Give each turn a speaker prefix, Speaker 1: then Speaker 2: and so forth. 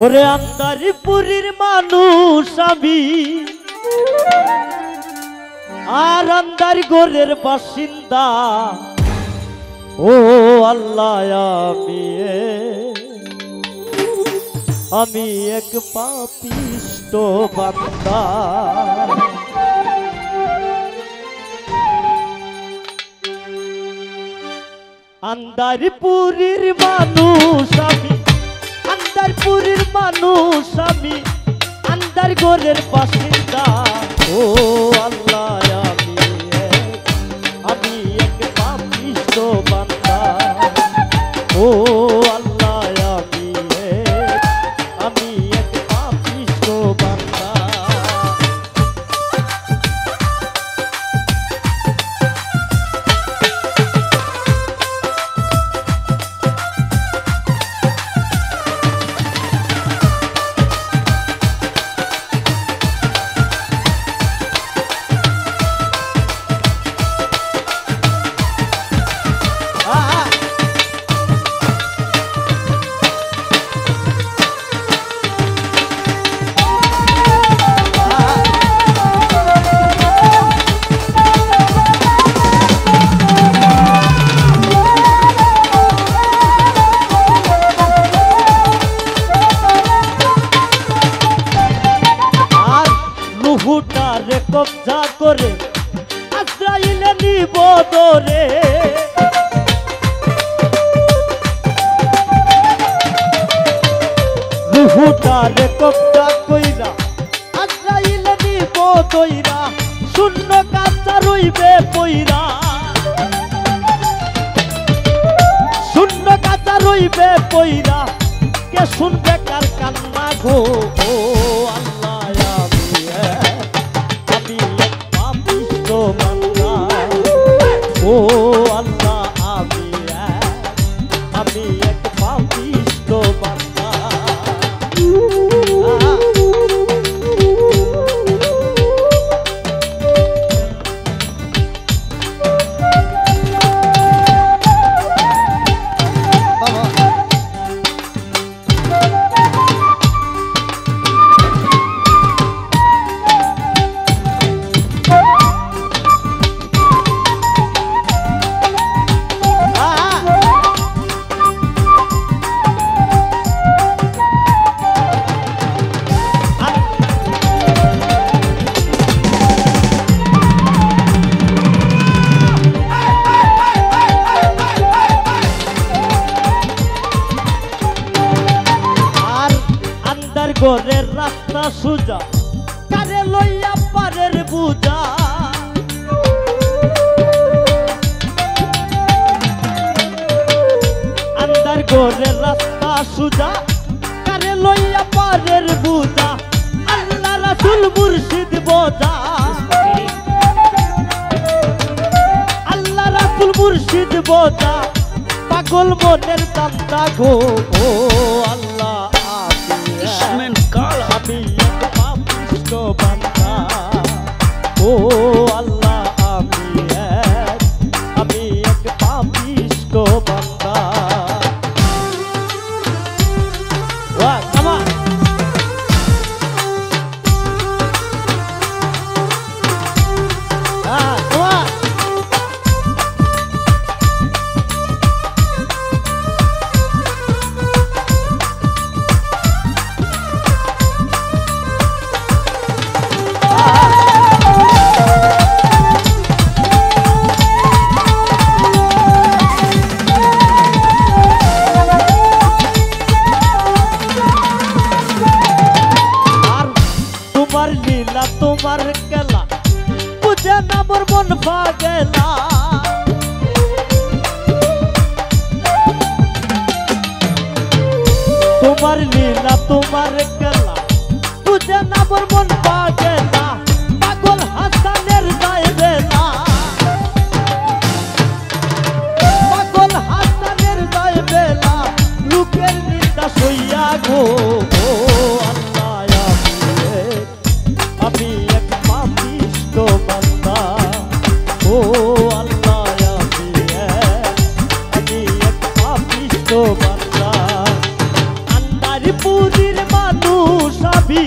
Speaker 1: ওরে আন্দারিপুরীর মানুষ আমি আর আন্দার গোরের বাসিন্দা। ও আল্লাহ আমি এক পাপিষ্ট বান্দা। আন্দারিপুরীর মানুষ আমি, আন্দারপুরের মানুষ আমি, আন্দার গোরের বাসিন্দা। ও আল্লাহ আমি এক পাপিষ্ট বান্দা। ও আল্লাহ আমি এক পাপিষ্ট বান্দা। রুহুটারে কবজা করে আজরাইলে নিব দরে। রুহুটারে কবজা কইরা আজরাইলে নিব দইরা। শূন্য কাঁচা রইবে পইরা, শূন্য কাঁচা রইবে পইরা। কে শুনবে কার কান্না গো। ও আল্লাহ ও আল্লাহ আমি এক পাপিষ্ট বান্দা। গোরের রাস্তা সুজা কারে লইয়া পারের বুঝা। আন্দার গোরের রাস্তা সুজা কারে লইয়া পারের বুঝা। আল্লাহ রাসূল মুর্শিদ বোঝা, আল্লাহ রাসূল মুর্শিদ বোঝা। পাগল মনের দান্দা গো। ও আল্লাহ আমি এক পাপিষ্ট বান্দা। ও আল্লাহ আমি এক পাপিষ্ট বান্দা। তোমার লীলা তোমার খেলা বুঝে না মোর মন পাগলা। তোমার লীলা তোমার খেলা বুঝে না মোর মন পাগলা। পাগল হাসানের যায় বেলা, পাগল হাসানের যায় বেলা। লোকের নিন্দা সইয়া গো। আমি এক পাপিষ্ট বান্দা। ও আল্লাহ আমি এক পাপিষ্ট বান্দা। আন্দারিপুরীর মানুষ আমি